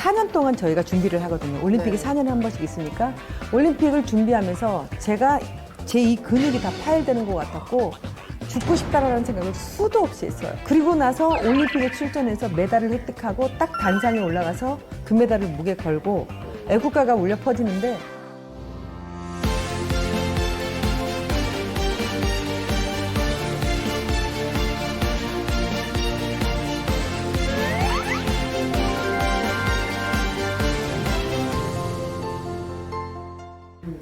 4년 동안 저희가 준비를 하거든요. 올림픽이 네. 4년에 한 번씩 있으니까 올림픽을 준비하면서 제가 제 이 근육이 다 파열되는 것 같았고 죽고 싶다라는 생각을 수도 없이 했어요. 그리고 나서 올림픽에 출전해서 메달을 획득하고 딱 단상에 올라가서 금메달을 목에 걸고 애국가가 울려 퍼지는데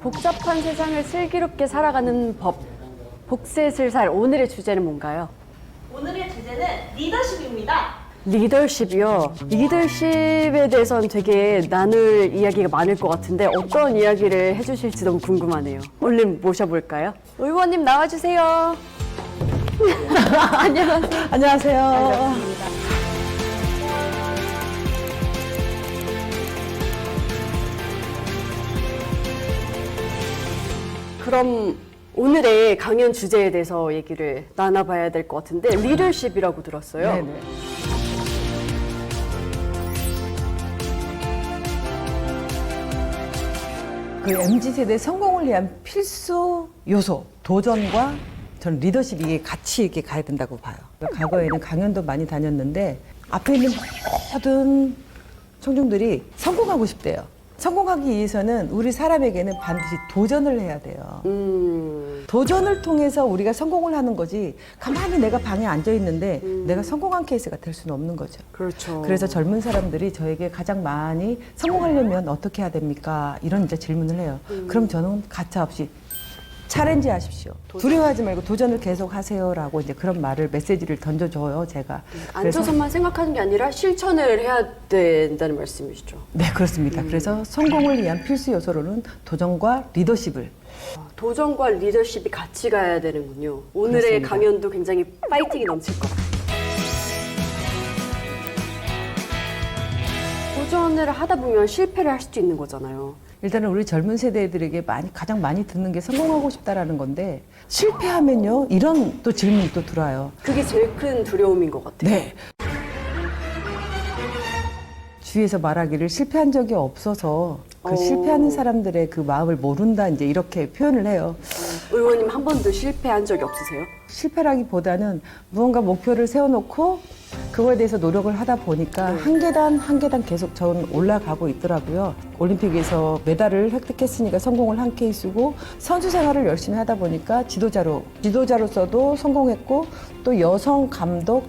복잡한 세상을 슬기롭게 살아가는 법. 복세슬살. 오늘의 주제는 뭔가요? 오늘의 주제는 리더십입니다. 리더십이요. 리더십에 대해서는 되게 나눌 이야기가 많을 것 같은데 어떤 이야기를 해주실지 너무 궁금하네요. 얼른 모셔볼까요? 의원님 나와주세요. 안녕하세요. 안녕하세요. 반갑습니다. 그럼 오늘의 강연 주제에 대해서 얘기를 나눠봐야 될 것 같은데 리더십이라고 들었어요. 네네. 그 MZ세대 성공을 위한 필수 요소, 도전과 저는 리더십 이게 같이 이렇게 가야 된다고 봐요. 과거에는 강연도 많이 다녔는데 앞에 있는 모든 청중들이 성공하고 싶대요. 성공하기 위해서는 우리 사람에게는 반드시 도전을 해야 돼요. 도전을 통해서 우리가 성공을 하는 거지 가만히 내가 방에 앉아 있는데 내가 성공한 케이스가 될 수는 없는 거죠. 그렇죠. 그래서 젊은 사람들이 저에게 가장 많이 성공하려면 어떻게 해야 됩니까? 이런 이제 질문을 해요. 그럼 저는 가차없이 챌린지 하십시오. 두려워하지 말고 도전을 계속 하세요라고 이제 그런 말을 메시지를 던져줘요, 제가. 그래서 앉아서만 생각하는 게 아니라 실천을 해야 된다는 말씀이시죠. 네, 그렇습니다. 그래서 성공을 위한 필수 요소로는 도전과 리더십을 도전과 리더십이 같이 가야 되는군요. 오늘의 그렇습니다. 강연도 굉장히 파이팅이 넘칠 것 같아요. 도전을 하다 보면 실패를 할 수도 있는 거잖아요. 일단은 우리 젊은 세대들에게 가장 많이 듣는 게 성공하고 싶다라는 건데 실패하면요 이런 또 질문이 또 들어와요. 그게 제일 큰 두려움인 것 같아요. 네. 주위에서 말하기를 실패한 적이 없어서 그 실패하는 사람들의 그 마음을 모른다 이제 이렇게 표현을 해요. 의원님 한 번도 실패한 적이 없으세요? 실패라기보다는 무언가 목표를 세워놓고 그거에 대해서 노력을 하다 보니까 한 계단 한 계단 계속 저는 올라가고 있더라고요. 올림픽에서 메달을 획득했으니까 성공을 한 케이스고 선수 생활을 열심히 하다 보니까 지도자로서도 성공했고 또 여성 감독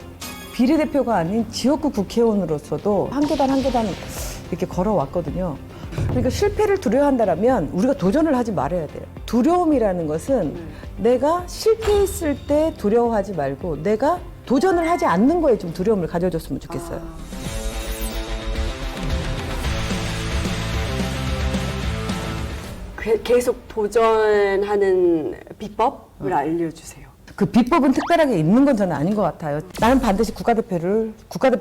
비례대표가 아닌 지역구 국회의원으로서도 한 계단 한 계단 이렇게 걸어왔거든요. 그러니까 실패를 두려워한다면 우리가 도전을 하지 말아야 돼요. 두려움이라는 것은 내가 실패했을 때 두려워하지 말고 내가 도전을 하지 않는 거에 좀 두려움을 가져줬으면 좋겠어요. 계속 도전하는 비법을 알려주세요. 그 비법은 특별하게 있는 건 저는 아닌 것 같아요. 나는 반드시 국가대표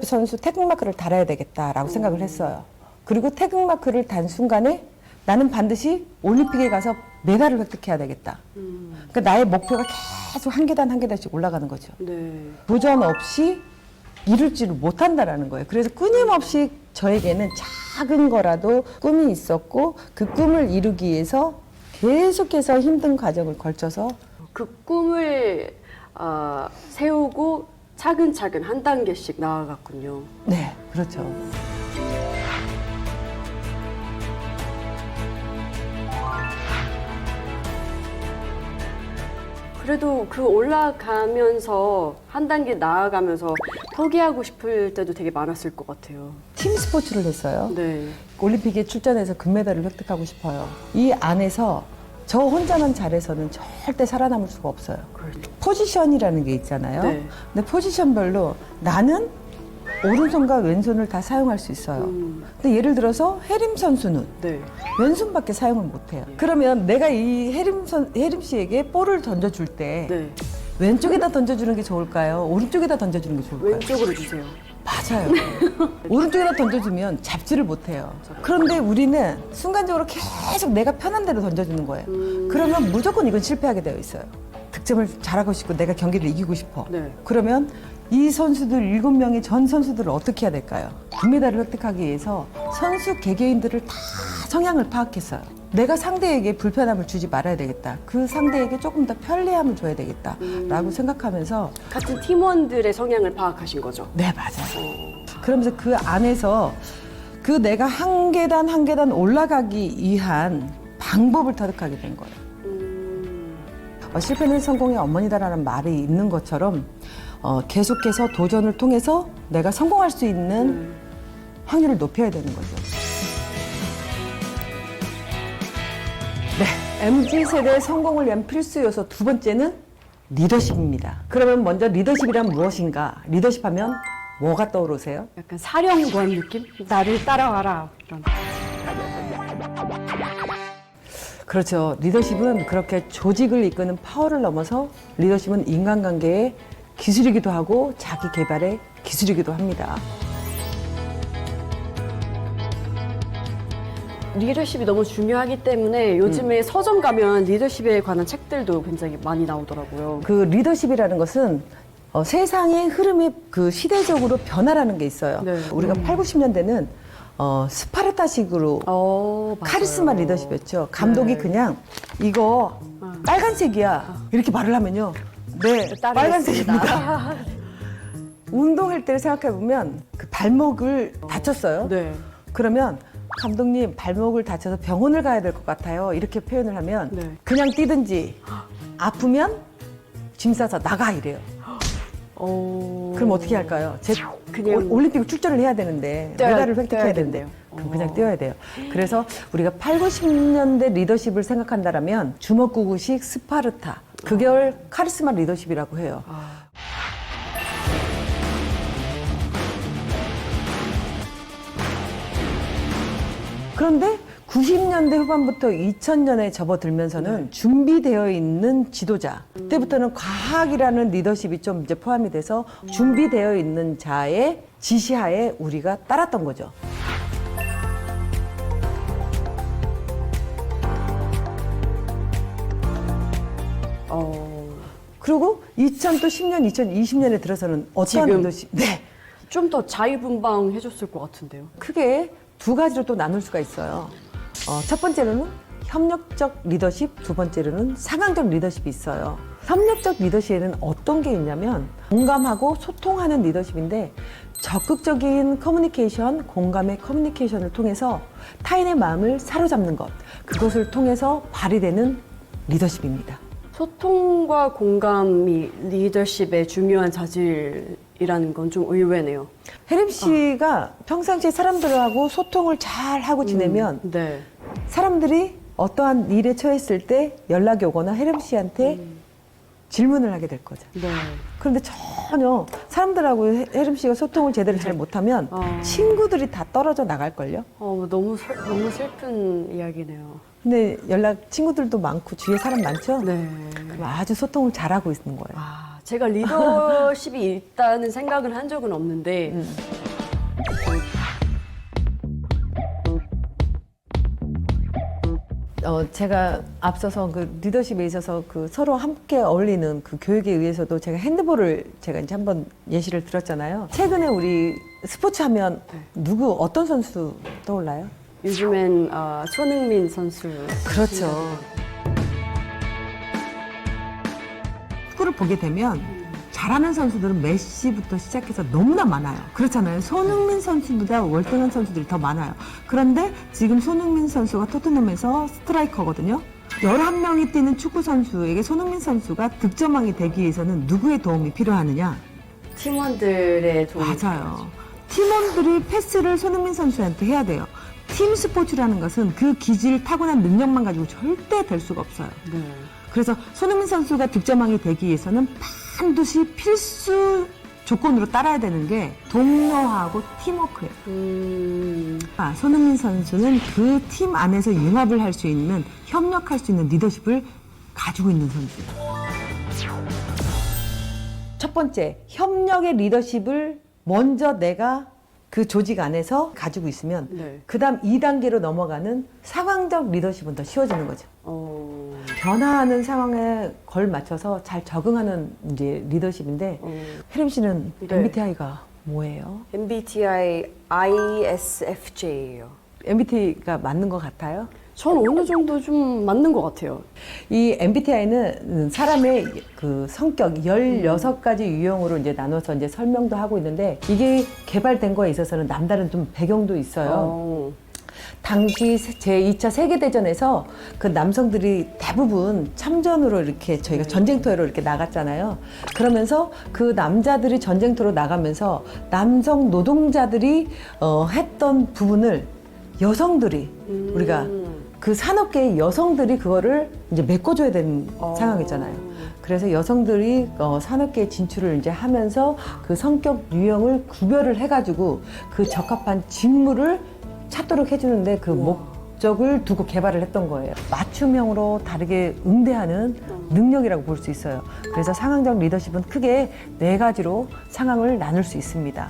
선수 태극마크를 달아야 되겠다라고 생각을 했어요. 그리고 태극마크를 단 순간에 나는 반드시 올림픽에 가서 메달을 획득해야 되겠다. 그러니까 나의 목표가 계속 한 계단 한 계단씩 올라가는 거죠. 네. 도전 없이 이룰지를 못한다라는 거예요. 그래서 끊임없이 저에게는 작은 거라도 꿈이 있었고 그 꿈을 이루기 위해서 계속해서 힘든 과정을 걸쳐서 그 꿈을 세우고 차근차근 한 단계씩 나아갔군요. 네, 그렇죠. 그래도 그 올라가면서 한 단계 나아가면서 포기하고 싶을 때도 되게 많았을 것 같아요. 팀 스포츠를 했어요. 네. 올림픽에 출전해서 금메달을 획득하고 싶어요. 이 안에서 저 혼자만 잘해서는 절대 살아남을 수가 없어요. 그렇죠. 포지션이라는 게 있잖아요. 네. 근데 포지션별로 나는 오른손과 왼손을 다 사용할 수 있어요. 근데 예를 들어서 해림 선수는 네. 왼손밖에 사용을 못해요. 그러면 내가 이 해림 씨에게 볼을 던져줄 때 네. 왼쪽에다 던져주는 게 좋을까요? 오른쪽에다 던져주는 게 좋을까요? 왼쪽으로 주세요. 맞아요. 오른쪽에다 던져주면 잡지를 못해요. 그런데 우리는 순간적으로 계속 내가 편한 대로 던져주는 거예요. 그러면 무조건 이건 실패하게 되어 있어요. 득점을 잘하고 싶고 내가 경기를 이기고 싶어. 네. 그러면 이 선수들 7명의 전 선수들을 어떻게 해야 될까요? 금메달을 획득하기 위해서 선수 개개인들을 다 성향을 파악했어요. 내가 상대에게 불편함을 주지 말아야 되겠다. 그 상대에게 조금 더 편리함을 줘야 되겠다. 라고 생각하면서 같은 팀원들의 성향을 파악하신 거죠? 네, 맞아요. 그러면서 그 안에서 그 내가 한 계단 한 계단 올라가기 위한 방법을 터득하게 된 거예요. 실패는 성공의 어머니다라는 말이 있는 것처럼 계속해서 도전을 통해서 내가 성공할 수 있는 확률을 높여야 되는 거죠. 네, MZ세대의 성공을 위한 필수 요소 두 번째는 리더십입니다. 그러면 먼저 리더십이란 무엇인가? 리더십하면 뭐가 떠오르세요? 약간 사령관 느낌? 나를 따라와라. 이런. 그렇죠. 리더십은 그렇게 조직을 이끄는 파워를 넘어서 리더십은 인간관계의 기술이기도 하고 자기 개발의 기술이기도 합니다. 리더십이 너무 중요하기 때문에 요즘에 서점 가면 리더십에 관한 책들도 굉장히 많이 나오더라고요. 그 리더십이라는 것은 세상의 흐름이 그 시대적으로 변화라는 게 있어요. 네. 우리가 8, 90년대는 스파르타식으로 맞아요. 카리스마 리더십이었죠. 감독이 네. 그냥 이거 빨간색이야 이렇게 말을 하면요. 네, 빨간색입니다. 운동할 때를 생각해 보면 그 발목을 다쳤어요. 네. 그러면 감독님 발목을 다쳐서 병원을 가야 될 것 같아요. 이렇게 표현을 하면 네. 그냥 뛰든지 아프면 짐 싸서 나가 이래요. 그럼 어떻게 할까요? 그냥 올림픽 출전을 해야 되는데 메달을 획득해야 뛰어야 되는데 된대요. 그럼 그냥 뛰어야 돼요. 그래서 우리가 8, 90년대 리더십을 생각한다면 주먹구구식 스파르타 그걸 카리스마 리더십이라고 해요. 그런데 90년대 후반부터 2000년에 접어들면서는 준비되어 있는 지도자. 그때부터는 과학이라는 리더십이 좀 이제 포함이 돼서 준비되어 있는 자의 지시하에 우리가 따랐던 거죠. 그리고 2010년, 2020년에 들어서는 어떤 지금? 리더십? 네. 좀 더 자유분방해줬을 것 같은데요. 크게 두 가지로 또 나눌 수가 있어요. 첫 번째로는 협력적 리더십, 두 번째로는 상황적 리더십이 있어요. 협력적 리더십에는 어떤 게 있냐면 공감하고 소통하는 리더십인데 적극적인 커뮤니케이션, 공감의 커뮤니케이션을 통해서 타인의 마음을 사로잡는 것, 그것을 통해서 발휘되는 리더십입니다. 소통과 공감이 리더십의 중요한 자질이라는 건 좀 의외네요. 혜림 씨가 평상시에 사람들하고 소통을 잘 하고 지내면 네. 사람들이 어떠한 일에 처했을 때 연락이 오거나 혜림 씨한테 질문을 하게 될 거죠. 네. 그런데 전혀 사람들하고 혜림 씨가 소통을 제대로 잘 못하면 친구들이 다 떨어져 나갈걸요? 너무 슬픈 이야기네요. 근데 친구들도 많고 주위에 사람 많죠? 네. 그럼 아주 소통을 잘하고 있는 거예요. 제가 리더십이 있다는 생각을 한 적은 없는데 제가 앞서서 그 리더십에 있어서 그 서로 함께 어울리는 그 교육에 의해서도 제가 핸드볼을 제가 이제 한번 예시를 들었잖아요. 최근에 우리 스포츠 하면 어떤 선수 떠올라요? 요즘엔 손흥민 선수. 그렇죠. 축구를 보게 되면 잘하는 선수들은 메시부터 시작해서 너무나 많아요. 그렇잖아요. 손흥민 선수보다 월등한 선수들이 더 많아요. 그런데 지금 손흥민 선수가 토트넘에서 스트라이커거든요. 11명이 뛰는 축구 선수에게 손흥민 선수가 득점왕이 되기 위해서는 누구의 도움이 필요하느냐? 팀원들의 도움. 맞아요. 팀원들이 패스를 손흥민 선수한테 해야 돼요. 팀 스포츠라는 것은 그 기질, 타고난 능력만 가지고 절대 될 수가 없어요. 네. 그래서 손흥민 선수가 득점왕이 되기 위해서는 반드시 필수 조건으로 따라야 되는 게 동료하고 팀워크예요. 손흥민 선수는 그 팀 안에서 융합을 할 수 있는, 협력할 수 있는 리더십을 가지고 있는 선수예요. 첫 번째, 협력의 리더십을 먼저 내가 그 조직 안에서 가지고 있으면 네. 그 다음 2단계로 넘어가는 상황적 리더십은 더 쉬워지는 거죠. 변화하는 상황에 걸맞춰서 잘 적응하는 이제 리더십인데 혜림 씨는 네. MBTI가 뭐예요? MBTI ISFJ예요. MBTI가 맞는 것 같아요? 전 어느 정도 좀 맞는 것 같아요. 이 MBTI는 사람의 그 성격 16가지 유형으로 이제 나눠서 이제 설명도 하고 있는데 이게 개발된 거에 있어서는 남다른 좀 배경도 있어요. 당시 제2차 세계대전에서 그 남성들이 대부분 참전으로 이렇게 저희가 전쟁터로 이렇게 나갔잖아요. 그러면서 그 남자들이 전쟁터로 나가면서 남성 노동자들이 했던 부분을 여성들이 우리가 그 산업계의 여성들이 그거를 이제 메꿔줘야 되는 상황이잖아요. 그래서 여성들이 산업계에 진출을 이제 하면서 그 성격 유형을 구별을 해가지고 그 적합한 직무를 찾도록 해주는데 그 목적을 두고 개발을 했던 거예요. 맞춤형으로 다르게 응대하는 능력이라고 볼 수 있어요. 그래서 상황적 리더십은 크게 4가지로 상황을 나눌 수 있습니다.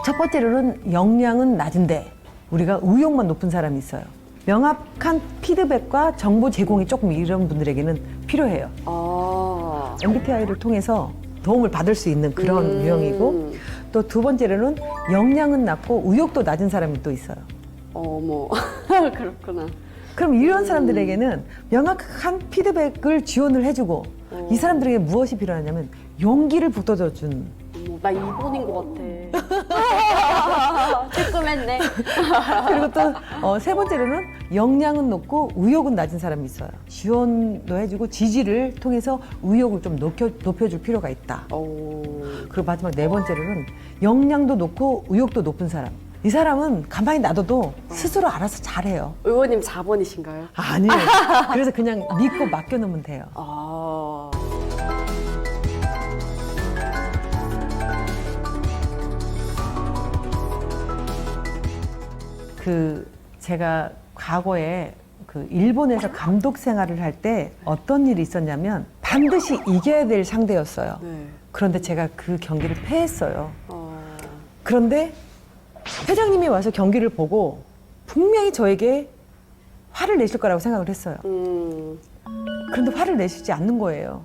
첫 번째로는 역량은 낮은데 우리가 의욕만 높은 사람이 있어요. 명확한 피드백과 정보 제공이 조금 이런 분들에게는 필요해요. MBTI를 통해서 도움을 받을 수 있는 그런 유형이고 또 2번째로는 역량은 낮고 의욕도 낮은 사람이 또 있어요. 어머, 그렇구나. 그럼 이런 사람들에게는 명확한 피드백을 지원을 해주고 이 사람들에게 무엇이 필요하냐면 용기를 북돋아준 어머, 나 2번인 것 같아. 조금했네. 그리고 또 3번째로는 역량은 높고 의욕은 낮은 사람이 있어요. 지원도 해주고 지지를 통해서 의욕을 좀 높여줄 필요가 있다. 그리고 마지막 4번째로는 역량도 높고 의욕도 높은 사람. 이 사람은 가만히 놔둬도 스스로 알아서 잘해요. 의원님 4번이신가요? 아니에요. 그래서 그냥 믿고 맡겨놓으면 돼요. 제가 과거에 그 일본에서 감독 생활을 할 때 어떤 일이 있었냐면 반드시 이겨야 될 상대였어요. 네. 그런데 제가 그 경기를 패했어요. 그런데 회장님이 와서 경기를 보고 분명히 저에게 화를 내실 거라고 생각을 했어요. 그런데 화를 내시지 않는 거예요.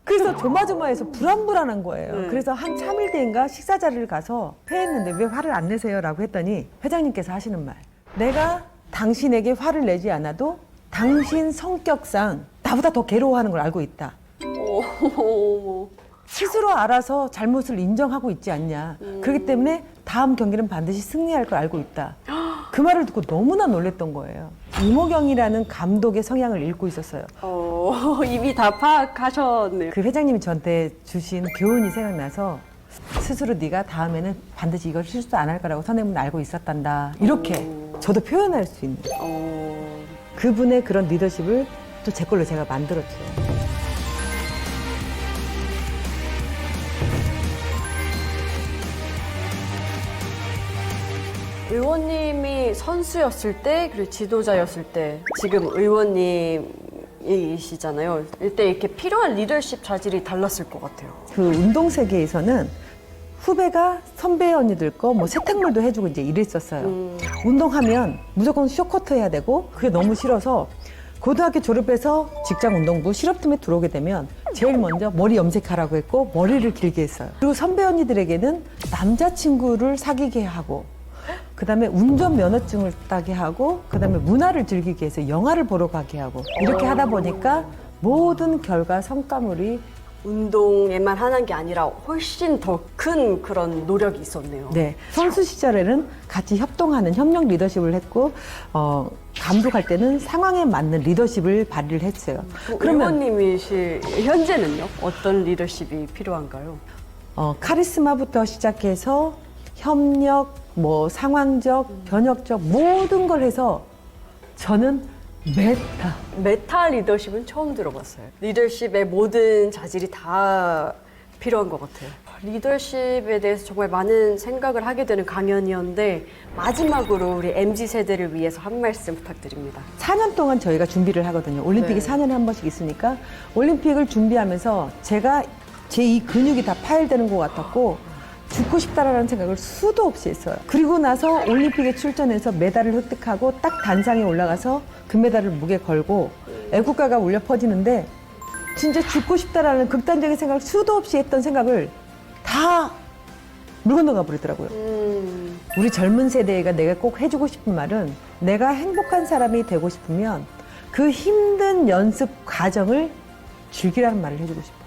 그래서 조마조마해서 불안불안한 거예요. 그래서 한 3일 뒤인가 식사 자리를 가서 회했는데 왜 화를 안 내세요? 라고 했더니 회장님께서 하시는 말. 내가 당신에게 화를 내지 않아도 당신 성격상 나보다 더 괴로워하는 걸 알고 있다. 어머. 스스로 알아서 잘못을 인정하고 있지 않냐. 그렇기 때문에 다음 경기는 반드시 승리할 걸 알고 있다. 그 말을 듣고 너무나 놀랬던 거예요. 이모경이라는 감독의 성향을 읽고 있었어요. 이미 다 파악하셨네요. 그 회장님이 저한테 주신 교훈이 생각나서 스스로 네가 다음에는 반드시 이걸 실수 안 할 거라고 선생님은 알고 있었단다. 이렇게 저도 표현할 수 있는 그분의 그런 리더십을 또 제 걸로 제가 만들었죠. 의원님이 선수였을 때 그리고 지도자였을 때 지금 의원님이시잖아요. 이때 이렇게 필요한 리더십 자질이 달랐을 것 같아요. 그 운동 세계에서는 후배가 선배 언니들 거 뭐 세탁물도 해주고 이제 이랬었어요. 운동하면 무조건 쇼커트 해야 되고 그게 너무 싫어서 고등학교 졸업해서 직장 운동부 실업팀에 들어오게 되면 제일 먼저 머리 염색하라고 했고 머리를 길게 했어요. 그리고 선배 언니들에게는 남자친구를 사귀게 하고 그다음에 운전면허증을 따게 하고 그다음에 문화를 즐기게 해서 영화를 보러 가게 하고 이렇게 하다 보니까 모든 결과 성과물이 운동에만 하는 게 아니라 훨씬 더 큰 그런 노력이 있었네요. 네, 선수 시절에는 같이 협동하는 협력 리더십을 했고 감독할 때는 상황에 맞는 리더십을 발휘를 했어요. 그러면 의원님이실 현재는요? 어떤 리더십이 필요한가요? 카리스마부터 시작해서 협력, 뭐 상황적, 변혁적 모든 걸 해서 저는 메타 리더십은 처음 들어봤어요. 리더십의 모든 자질이 다 필요한 것 같아요. 리더십에 대해서 정말 많은 생각을 하게 되는 강연이었는데 마지막으로 우리 MZ세대를 위해서 한 말씀 부탁드립니다. 4년 동안 저희가 준비를 하거든요. 올림픽이 네. 4년에 한 번씩 있으니까 올림픽을 준비하면서 제가 제 이 근육이 다 파열되는 것 같았고 죽고 싶다라는 생각을 수도 없이 했어요. 그리고 나서 올림픽에 출전해서 메달을 획득하고 딱 단상에 올라가서 금메달을 목에 걸고 애국가가 울려 퍼지는데 진짜 죽고 싶다라는 극단적인 생각을 수도 없이 했던 생각을 다 물 건너가 버리더라고요. 우리 젊은 세대가 내가 꼭 해주고 싶은 말은 내가 행복한 사람이 되고 싶으면 그 힘든 연습 과정을 즐기라는 말을 해주고 싶어요.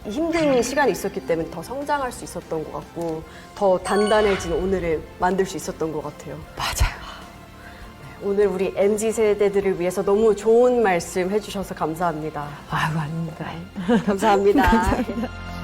이 힘든 시간이 있었기 때문에 더 성장할 수 있었던 것 같고 더 단단해진 오늘을 만들 수 있었던 것 같아요. 맞아요. 오늘 우리 MZ 세대들을 위해서 너무 좋은 말씀 해주셔서 감사합니다. 아유, 아닙니다. 감사합니다. 감사합니다.